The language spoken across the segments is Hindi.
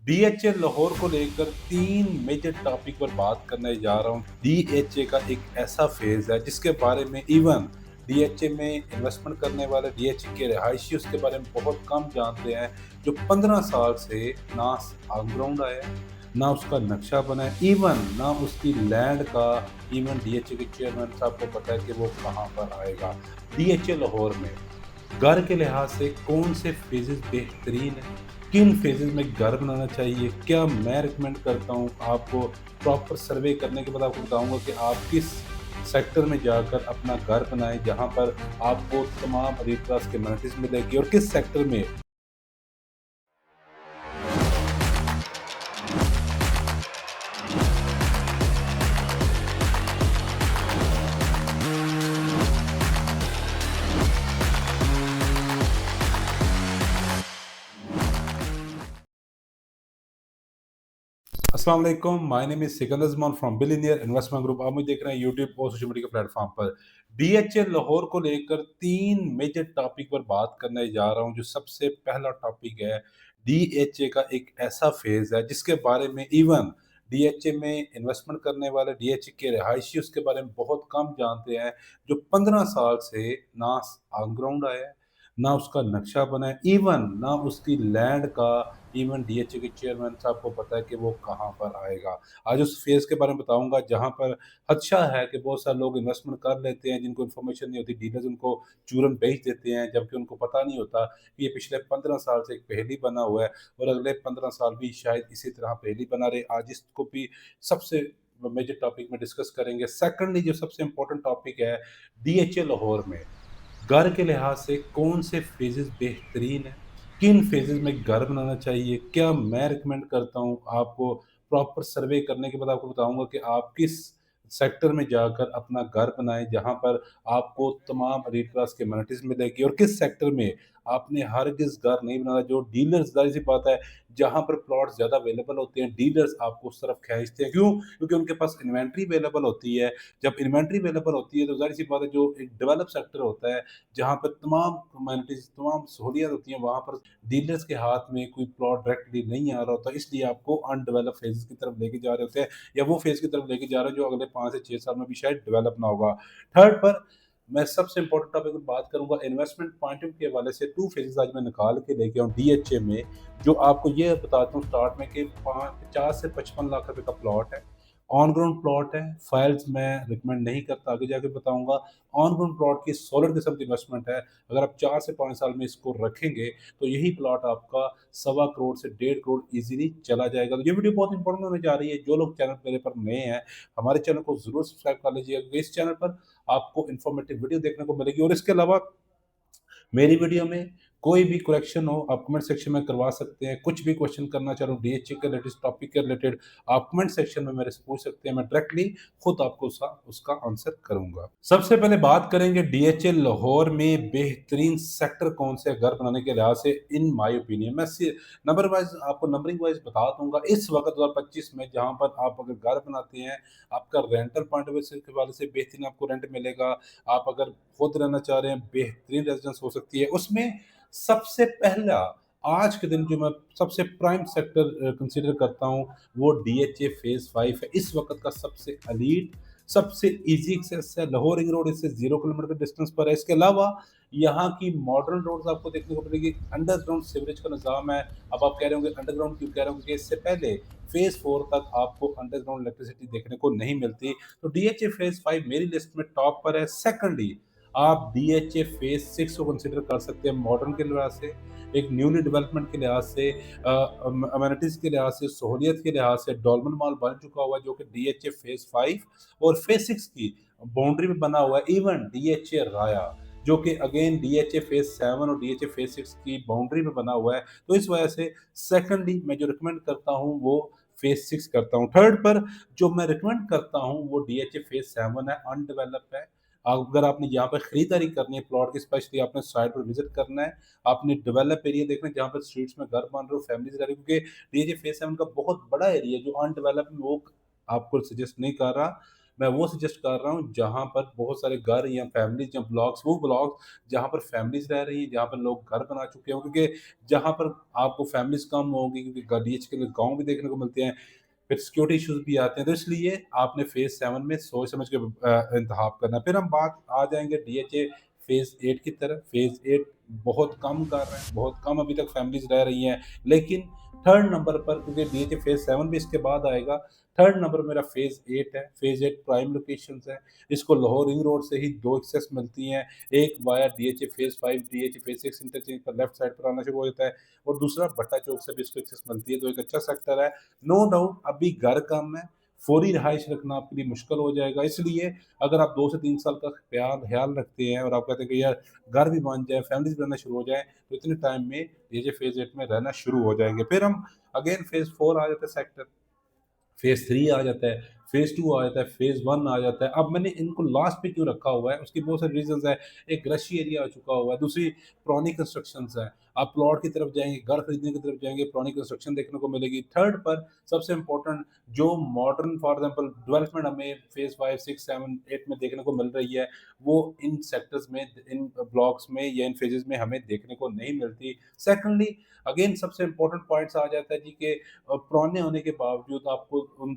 डीएचए लाहौर को लेकर 3 मेजर टॉपिक पर बात करने जा रहा हूँ। डीएचए का एक ऐसा फेज़ है जिसके बारे में इवन डीएचए में इन्वेस्टमेंट करने वाले डीएचए के रहायशी उसके बारे में बहुत कम जानते हैं, जो 15 साल से ना ऑन ग्राउंड आया है, ना उसका नक्शा बना है, इवन ना उसकी लैंड का इवन डीएचए के चेयरमैन साहब को पता है कि वो कहाँ पर आएगा। डीएचए लाहौर में घर के लिहाज से कौन से फेजेस बेहतरीन हैं, किन फेजेस में घर बनाना चाहिए, क्या मैं रिकमेंड करता हूँ आपको। प्रॉपर सर्वे करने के बाद आपको बताऊंगा कि आप किस सेक्टर में जाकर अपना घर बनाएं जहां पर आपको तमाम रीड क्लास के अमेनिटीज मिलेगी, और किस सेक्टर में अस्सलाम वालेकुम, my name is Sikandar Zaman from billionaire investment group. आप मुझे देख रहे हैं यूट्यूब और सोशल मीडिया के प्लेटफॉर्म पर। डीएचए लाहौर को लेकर 3 मेजर टॉपिक पर बात करने जा रहा हूं। जो सबसे पहला टॉपिक है, डीएचए का एक ऐसा फेज है जिसके बारे में इवन डीएचए में इन्वेस्टमेंट करने वाले डीएचए के रहायशी उसके बारे में बहुत कम जानते हैं, जो 15 साल से ना ऑन ग्राउंड आया है, ना उसका नक्शा बना है, इवन ना उसकी लैंड का इवन डीएचए के चेयरमैन साहब को पता है कि वो कहाँ पर आएगा। आज उस फेज के बारे में बताऊंगा जहां पर खदशा है कि बहुत सारे लोग इन्वेस्टमेंट कर लेते हैं, जिनको इन्फॉर्मेशन नहीं होती, डीलर्स उनको चूरन बेच देते हैं, जबकि उनको पता नहीं होता कि ये पिछले 15 साल से एक पहेली बना हुआ है और अगले 15 साल भी शायद इसी तरह पहेली बना रहे। आज इसको भी सबसे मेजर टॉपिक में डिस्कस करेंगे। सेकंडली जो सबसे इंपॉर्टेंट टॉपिक है, डीएचए लाहौर में घर के लिहाज से कौन से फेजेस बेहतरीन हैं, किन फेजेस में घर बनाना चाहिए, क्या मैं रिकमेंड करता हूँ आपको। प्रॉपर सर्वे करने के बाद आपको बताऊंगा कि आप किस सेक्टर में जाकर अपना घर बनाएं जहां पर आपको तमाम रीड क्लास के अमेनिटीज मिलेगी, और किस सेक्टर में आपने हरगिज घर नहीं बनाना। जो डीलर्स, जाहिर सी बात है, जहां पर प्लॉट ज्यादा अवेलेबल होते हैं डीलर्स आपको उस तरफ खींचते हैं। क्यों? क्योंकि उनके पास इन्वेंट्री अवेलेबल होती है। जब इन्वेंट्री अवेलेबल होती है तो जाहिर सी बात है, जो एक डेवलप सेक्टर होता है जहाँ पर तमाम कम्युनिटीज़, तमाम सहूलियत होती हैं, वहाँ पर डीलर्स के हाथ में कोई प्लॉट डायरेक्टली नहीं आ रहा होता, इसलिए आपको अनडेवलप फेज़ेस की तरफ लेके जा रहे होते हैं, या वो फेज़ की तरफ लेके जा रहे हैं जो अगले 5 से 6 साल में भी शायद डेवलप ना होगा। थर्ड पर मैं सबसे इम्पोर्टेंट टॉपिक पर बात करूँगा, इन्वेस्टमेंट पॉइंट ऑफ के हवाले से 2 फेज़ेस आज मैं निकाल के लेके आऊँ डीएचए में, जो आपको ये बताता हूँ स्टार्ट में कि 50 से 55 लाख रुपए का प्लॉट है। ऑन ग्राउंड प्लॉट है, फाइल्स मैं रिकमेंड नहीं करता, आगे जाके बताऊँगा। ऑन ग्राउंड प्लॉट की सॉलिड किस्म की इन्वेस्टमेंट है। अगर आप 4 से 5 साल में इसको रखेंगे तो यही प्लॉट आपका सवा करोड़ से 1.5 करोड़ ईज़िली चला जाएगा। तो ये वीडियो बहुत इंपॉर्टेंट होने जा रही है। जो लोग चैनल मेरे पर नए हैं, हमारे चैनल को ज़रूर सब्सक्राइब कर लीजिएगा, क्योंकि इस चैनल पर आपको इन्फॉर्मेटिव वीडियो देखने को मिलेगी। और इसके अलावा मेरी वीडियो में कोई भी करेक्शन हो आप कमेंट सेक्शन में करवा सकते हैं। कुछ भी क्वेश्चन करना चाह रहा हूँ डीएचए के रिलेटेड, टॉपिक के रिलेटेड, आप कमेंट सेक्शन में मेरे से पूछ सकते हैं। मैं डायरेक्टली खुद आपको उसका उसका आंसर करूंगा। सबसे पहले बात करेंगे डीएचए लाहौर में बेहतरीन सेक्टर कौन से है घर बनाने के लिहाज से। इन माय ओपिनियन मैं नंबर वाइज आपको नंबरिंग वाइज बता दूंगा। इस वक्त 2025 में जहां पर आप अगर घर बनाते हैं, आपका रेंटल पॉइंट ऑफ व्यू के वाले से बेहतरीन आपको रेंट मिलेगा। आप अगर खुद रहना चाह रहे हैं, बेहतरीन रेजिडेंस हो सकती है उसमें। सबसे पहला आज के दिन जो मैं सबसे प्राइम सेक्टर कंसीडर करता हूं, वो डीएचए फेज 5 है। इस वक्त का सबसे एलीट, सबसे इजी एक्सेस है। लाहौर रिंग रोड इससे 0 किलोमीटर के डिस्टेंस पर है। इसके अलावा यहाँ की मॉडर्न रोड्स आपको देखने को मिलेगी। अंडरग्राउंड सीवरेज का निज़ाम है। अब आप कह रहे होंगे अंडरग्राउंड क्यों कह रहे होंगे, क्योंकि इससे पहले फेज 4 तक आपको अंडरग्राउंड इलेक्ट्रिसिटी देखने को नहीं मिलती। तो डीएचए फेज 5 मेरी लिस्ट में टॉप पर है। सेकंडली आप डीएचए फेज 6 को कंसिडर कर सकते हैं। मॉडर्न के लिहाज से, एक न्यूली डेवलपमेंट के लिहाज से, अमेनिटीज के लिहाज से, सहूलियत के लिहाज से डोलमन मॉल बन चुका हुआ है, जो कि डीएचए फेज 5 और फेज 6 की बाउंड्री में बना हुआ है। इवन डीएचए राया, जो कि अगेन डीएचए फेज 7 और डीएचए फेज 6 की बाउंड्री में बना हुआ है। तो इस वजह से सेकंडली मैं जो रिकमेंड करता हूँ वो फेज 6 करता हूँ। थर्ड पर जो मैं रिकमेंड करता हूँ वो डीएचए फेज 7 है, अनडेवलप है। अगर आपने यहाँ पर खरीदारी करनी है प्लॉट की, स्पेशली आपने साइट पर विजिट करना है, आपने डेवलप एरिया देखना है जहाँ पर स्ट्रीट्स में घर बन रहे हो, फैमिलीज रह रही, क्योंकि डीजे फेज 7 का बहुत बड़ा एरिया जो अनडेवलप है, वो आपको सजेस्ट नहीं कर रहा। मैं वो सजेस्ट कर रहा हूँ जहाँ पर बहुत सारे घर या फैमिलीज़ या ब्लॉक्स, वो ब्लॉक्स जहाँ पर फैमिलीज़ रह रही हैं, जहाँ पर लोग घर बना चुके हों, क्योंकि जहाँ पर आपको फैमिलीज़ कम होंगी, क्योंकि डीएच के गाँव भी देखने को मिलते हैं, फिर सिक्योरिटी इश्यूज़ भी आते हैं, तो इसलिए आपने फ़ेज़ 7 में सोच समझ के इंतख़ाब करना है। फिर हम बात आ जाएँगे डीएचए फ़ेज़ 8 की तरफ। फ़ेज़ 8 बहुत कम कर रहे हैं, बहुत कम अभी तक फैमिलीज़ रह रही हैं, लेकिन 3rd नंबर पर, क्योंकि डीएचए फ़ेज़ 7 भी इसके बाद आएगा, 3rd नंबर मेरा फ़ेज़ 8 है। फ़ेज़ 8 प्राइम लोकेशंस है, इसको लाहौर रिंग रोड से ही 2 एक्सेस मिलती हैं, एक via DHA phase 5, DHA phase 6 interchange पर लेफ्ट साइड पर आना शुरू हो जाता है, और दूसरा भट्टा चौक से भी इसको एक्सेस मिलती है, तो एक अच्छा सेक्टर है। नो डाउट अभी घर कम है, फौरी रिहाइश रखना आपके लिए मुश्किल हो जाएगा, इसलिए अगर आप 2 से 3 साल का ख़्याल रखते हैं और आप कहते हैं कि यार घर भी बन जाए, फैमिलीज़ भी रहना शुरू हो जाए, तो इतने टाइम में ये जो फ़ेज़ 8 में रहना शुरू हो जाएँगे। फिर हम अगेन फ़ेज़ 4 आ जाता है सेक्टर, फ़ेज़ 3 आ जाता है, फ़ेज़ 2 आ जाता है, फ़ेज़ 1 आ जाता है। अब मैंने इनको लास्ट पे क्यों रखा हुआ है, उसकी बहुत सारी रीज़न्स हैं। एक रशी एरिया आ चुका हुआ है, दूसरी पुरानी कंस्ट्रक्शंस हैं। आप प्लॉट की तरफ जाएँगे, घर खरीदने की तरफ जाएँगे, पुरानी कंस्ट्रक्शन देखने को मिलेगी। थर्ड पर सबसे इम्पोर्टेंट जो मॉडर्न फॉर एग्ज़ाम्पल डेवलपमेंट हमें फ़ेज़ 5, 6, 7, 8 में देखने को मिल रही है, वो इन सेक्टर्स में, इन ब्लॉक्स में या इन फ़ेज़ेज़ में हमें देखने को नहीं मिलती। सेकंडली अगेन सबसे इम्पोर्टेंट पॉइंट्स आ जाता है जी कि पुराने होने के बावजूद आपको उन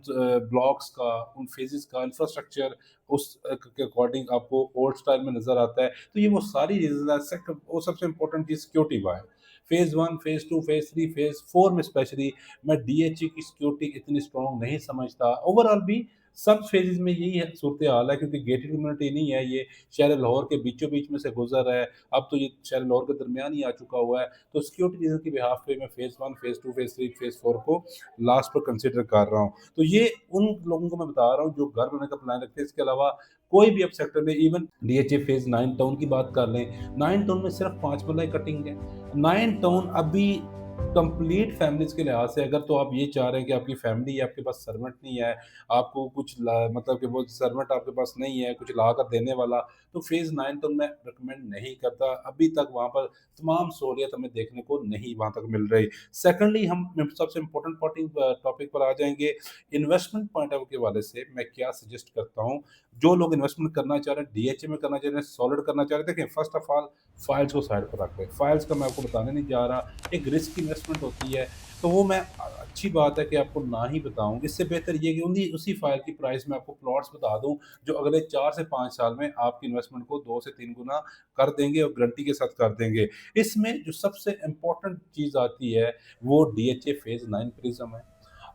ब्लॉक्स का, उन फेजेस का इंफ्रास्ट्रक्चर उस के अकॉर्डिंग आपको ओल्ड स्टाइल में नज़र आता है। तो ये वो सारी रीज़न है। सेकंड वो सबसे इम्पोर्टेंट चीज़ security wise. Phase 1, phase 2, phase 3, phase 4 में स्पेशली मैं डीएचए की सिक्योरिटी इतनी स्ट्रॉन्ग नहीं समझता। ओवरऑल भी सब फ़ेज़ेज़ में यही है सूरत-ए-हाल है, क्योंकि गेटेड कम्युनिटी नहीं है ये, शहर लाहौर के बीचों-बीच में से गुज़र रहा है। अब तो ये शहर लाहौर के दरमियान ही आ चुका हुआ है। तो सिक्योरिटी रीज़न की बिहाफ़ पे मैं फ़ेज़ 1, फ़ेज़ 2, फ़ेज़ 3, फ़ेज़ 4 को लास्ट पर कंसीडर कर रहा हूँ। तो ये उन लोगों को मैं बता रहा हूँ जो घर बनाने का प्लान रखते हैं, इसके अलावा कोई भी अब सेक्टर में, इवन डीएचए फ़ेज़ 9 टाउन की बात कर लें, 9 टाउन में सिर्फ 5 मरला ही कटिंग है। 9 टाउन अभी कंप्लीट फैमिलीज़ के लिहाज़ से, अगर तो आप ये चाह रहे हैं कि आपकी फैमिली है, आपके पास सर्वेंट नहीं है, आपको कुछ ला मतलब कि वो सर्वेंट आपके पास नहीं है, कुछ ला कर देने वाला, तो फ़ेज़ 9 तो मैं रिकमेंड नहीं करता। अभी तक वहाँ पर तमाम सहूलियत हमें देखने को नहीं वहाँ तक मिल रही। सेकंडली हम सबसे इम्पोर्टेंट टॉपिक पर आ जाएँगे, इन्वेस्टमेंट पॉइंट ऑफ व्यू के हवाले से मैं क्या सजेस्ट करता हूँ, जो लोग इन्वेस्टमेंट करना चाह रहे हैं, डीएचए में करना चाह रहे हैं, सॉलिड करना चाह रहे हैं, देखिए फर्स्ट ऑफ ऑल फाइल्स को साइड पर रख दें। फाइल्स का मैं आपको बताने नहीं जा रहा, एक रिस्क इन्वेस्टमेंट होती है, तो वो मैं अच्छी बात है कि आपको ना ही बताऊँ। इससे बेहतर ये है कि उन्हीं उसी फाइल की प्राइस में आपको प्लॉट्स बता दूँ, जो अगले 4 से 5 साल में आपकी इन्वेस्टमेंट को 2 से 3 गुना कर देंगे और गारंटी के साथ कर देंगे। इसमें जो सबसे इम्पोर्टेंट चीज़ आती है, वो डीएचए फ़ेज़ 9 प्रिज़्म है।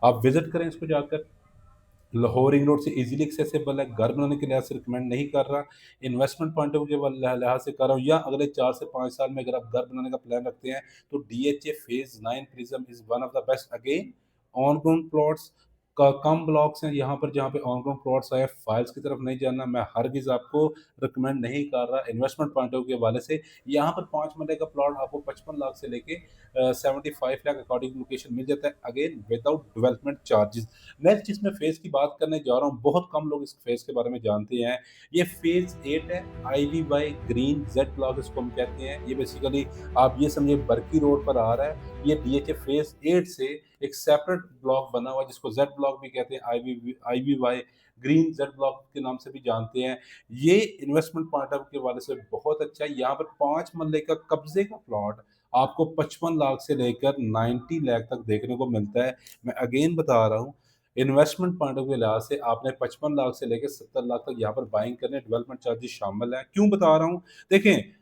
आप विज़िट करें इसको जाकर, लाहौर रिंग रोड से ईज़िली एक्सेसिबल है, घर बनाने के लिहाज़ से रिकमेंड नहीं कर रहा, इन्वेस्टमेंट पॉइंट ऑफ व्यू के लिहाज़ से कर रहा हूँ, या अगले 4 से 5 साल में अगर आप घर बनाने का प्लान रखते हैं, तो DHA phase 9 prism is one of the best. Again on ground plots का कम ब्लॉक्स हैं यहाँ पर जहाँ पे ऑन ग्राउंड प्लॉट्स आए, फाइल्स की तरफ नहीं जाना, मैं हरगिज़ आपको रिकमेंड नहीं कर रहा इन्वेस्टमेंट पॉइंट ऑफ व्यू के हवाले से। यहाँ पर 5 मरले का प्लॉट आपको 55 लाख से लेके 75 लाख अकॉर्डिंग लोकेशन मिल जाता है, again without development charges. Next जिसमें फ़ेज़ की बात करने जा रहा हूँ, बहुत कम लोग इस फ़ेज़ के बारे में जानते हैं। ये फ़ेज़ 8 है, आईवीवाई ग्रीन ज़ेड ब्लॉक इसको हम कहते हैं। ये बेसिकली आप ये समझिए बरकी रोड पर आ रहा है। ये डीएचए फ़ेज़ 8 से एक सेपरेट ब्लॉक बना हुआ है, जिसको ज़ेड ब्लॉक भी कहते हैं, आईवीवाई ग्रीन ज़ेड ब्लॉक के नाम से भी जानते हैं। ये इन्वेस्टमेंट पॉइंट ऑफ के हवाले से बहुत अच्छा है। यहाँ पर 5 मरले का कब्ज़े का प्लॉट आपको 55 लाख से लेकर 90 लाख तक देखने को मिलता है। मैं अगेन बता रहा हूँ, इन्वेस्टमेंट पॉइंट ऑफ व्यू के लिहाज से आपने 55 लाख से लेके 70 लाख तक यहाँ पर बाइंग करने, डेवलपमेंट चार्जेस शामिल हैं। क्यों बता रहा हूँ? देखें,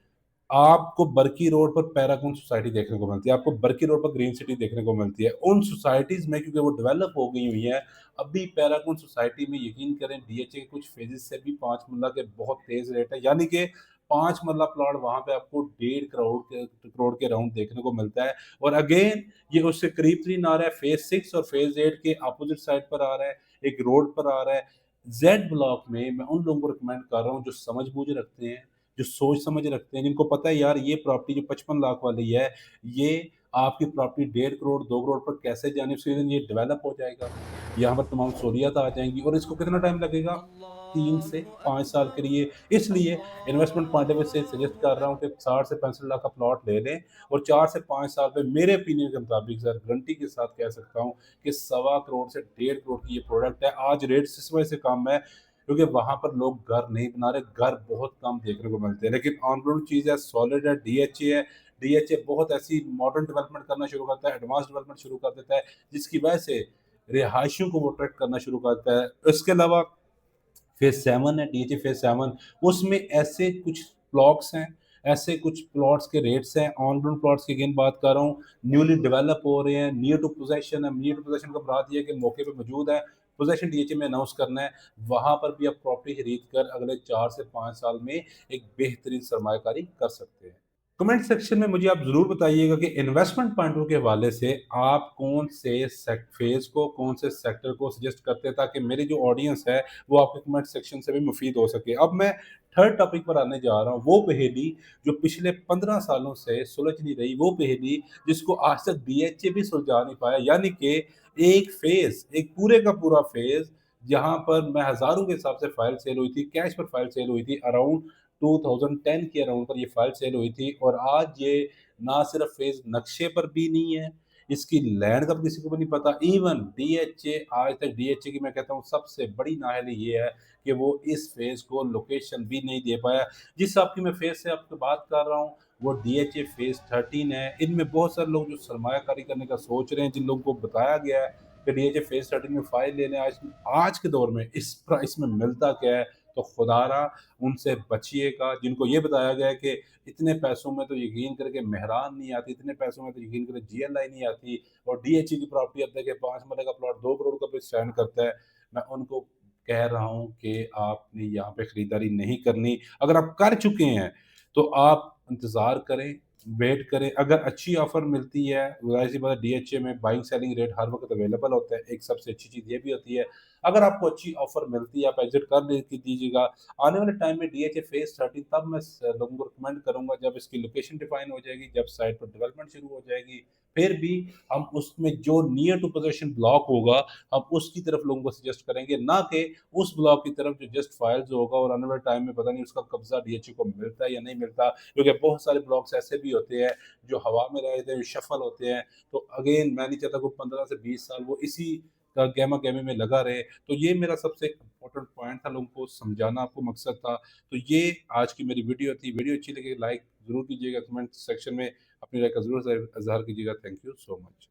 आपको बरकी रोड पर पैरागॉन सोसाइटी देखने को मिलती है, आपको बरकी रोड पर ग्रीन सिटी देखने को मिलती है। उन सोसाइटीज़ में, क्योंकि वो डेवलप हो गई हुई हैं, अभी पैरागॉन सोसाइटी में यकीन करें डीएचए के कुछ फेजेज़ से भी 5 मरला के बहुत तेज़ रेट है, यानी कि 5 मरला प्लॉट वहाँ पे आपको डेढ़ करोड़ के अराउंड देखने को मिलता है। और अगेन ये उससे करीब-तरीन आ रहा है, फ़ेज़ 6 और फ़ेज़ 8 के अपोज़िट साइड पर आ रहा है, एक रोड पर आ रहा है। ज़ेड ब्लॉक में मैं उन लोगों को रिकमेंड कर रहा हूँ जो समझ-बूझ रखते हैं, जो सोच-समझ रखते हैं, जिनको पता है यार ये प्रॉपर्टी जो 55 लाख वाली है, ये आपकी प्रॉपर्टी डेढ़ करोड़, 2 करोड़ पर कैसे जानी, उसके लिए ये डेवलप हो जाएगा। यहाँ पर तमाम सहूलियत आ जाएँगी और इसको कितना टाइम लगेगा? 3 से 5 साल के लिए। इसलिए इन्वेस्टमेंट पॉइंट ऑफ व्यू से सजेस्ट कर रहा हूँ कि 60 से 65 लाख का प्लॉट ले लें और 4 से 5 साल में मेरे ओपिनियन के मुताबिक सर गारंटी के साथ कह सकता हूँ कि सवा करोड़ से डेढ़ करोड़ की ये प्रोडक्ट है। आज रेट इस वजह से कम है, क्योंकि वहाँ पर लोग घर नहीं बना रहे, घर बहुत कम देखने को मिलते हैं। लेकिन ऑन ग्राउंड चीज़ है, सॉलिड है, डीएचए है। डीएचए बहुत ऐसी मॉडर्न डेवलपमेंट करना शुरू करता है, एडवांस डेवलपमेंट शुरू कर देता है, जिसकी वजह से रिहायशियों को वो अट्रैक्ट करना शुरू करता है। इसके अलावा फेज़ 7 है, डीएचए फेज़ 7, उसमें ऐसे कुछ ब्लॉक्स हैं, ऐसे कुछ प्लॉट्स के रेट्स हैं, ऑन ग्राउंड प्लॉट्स की अगेन बात कर रहा हूँ, न्यूली डेवलप हो रहे हैं, नियर टू पोजेशन है। नियर टू पोजेशन का मुराद ये है कि मौके पे मौजूद है, पोजेशन डीएचए में अनाउंस करना है, वहाँ पर भी आप प्रॉपर्टी खरीद कर अगले 4 से 5 साल में एक बेहतरीन सरमायाकारी कर सकते हैं। कमेंट सेक्शन में मुझे आप ज़रूर बताइएगा कि इन्वेस्टमेंट पॉइंट ऑफ व्यू के हवाले से आप कौन से फेज़ को, कौन से सेक्टर को सजेस्ट करते हैं, ताकि मेरी जो ऑडियंस है, वो आपके कमेंट सेक्शन से भी मुफ़ीद हो सके। अब मैं थर्ड टॉपिक पर आने जा रहा हूँ, वो पहेली जो पिछले 15 सालों से सुलझ नहीं रही, वो पहेली जिसको आज तक डीएचए भी सुलझा नहीं पाया, यानी कि एक फेज़, एक पूरे का पूरा फेज़, जहाँ पर मैं हज़ारों के हिसाब से फाइल सेल हुई थी, कैश पर फाइल सेल हुई थी, अराउंड 2010 के अराउंड पर ये फाइल सेल हुई थी, और आज ये ना सिर्फ फेज़ नक्शे पर भी नहीं है, इसकी लैंड का भी किसी को भी नहीं पता। इवन डीएचए, आज तक डीएचए की मैं कहता हूँ सबसे बड़ी नाअहली ये है कि वो इस फेज़ को लोकेशन भी नहीं दे पाया। जिस हिसाब की मैं फेज़ से आपसे बात कर रहा हूँ, वो डीएचए फेज़ 13 है। इनमें बहुत सारे लोग जो सरमायाकारी करने का सोच रहे हैं, जिन लोगों को बताया गया है कि डीएचए फेज़ 13 में फाइल लेने, आज आज के दौर में इस प्राइस में मिलता क्या है, तो खुदारा उनसे बचिएगा। जिनको ये बताया गया है कि इतने पैसों में तो यकीन करके मेहरान नहीं आती, इतने पैसों में तो यकीन करके जीएलआई नहीं आती, और डीएचए की प्रॉपर्टी अब देखिए 5 मरले का प्लॉट 2 करोड़ का भी स्टैंड करता है। मैं उनको कह रहा हूँ कि आपने यहाँ पे खरीदारी नहीं करनी। अगर आप कर चुके हैं, तो आप इंतज़ार करें, वेट करें। अगर अच्छी ऑफ़र मिलती है, ज़ाहिर-सी बात है डीएचए में बाइंग सेलिंग रेट हर वक़्त अवेलेबल होता है। एक सबसे अच्छी चीज़ ये भी होती है, अगर आपको अच्छी ऑफ़र मिलती है, आप एग्ज़िट कर ले की दीजिएगा। आने वाले टाइम में डीएचए फेज़ 13 तब मैं लोगों को रिकमेंड करूँगा जब इसकी लोकेशन डिफाइन हो जाएगी, जब साइट पर डेवलपमेंट शुरू हो जाएगी। फिर भी हम उसमें जो नियर टू पोज़ेशन ब्लॉक होगा, हम उसकी तरफ लोगों को सजेस्ट करेंगे, ना कि उस ब्लॉक की तरफ जो जस्ट फाइल्स होगा, और आने वाले टाइम में पता नहीं उसका कब्ज़ा डीएचए को मिलता है या नहीं मिलता। क्योंकि बहुत सारे ब्लॉक्स ऐसे भी होते हैं जो हवा में रहते हैं, शफ़ल होते हैं। तो अगेन मैं नहीं चाहता कोई 15 से 20 साल वो इसी गहमा-गहमी में लगा रहे। तो ये मेरा सबसे इम्पोर्टेंट पॉइंट था, लोगों को समझाना आपको मकसद था। तो ये आज की मेरी वीडियो थी। वीडियो अच्छी लगी लाइक ज़रूर कीजिएगा, कमेंट सेक्शन में अपनी राय का ज़रूर इज़हार कीजिएगा। Thank you so much.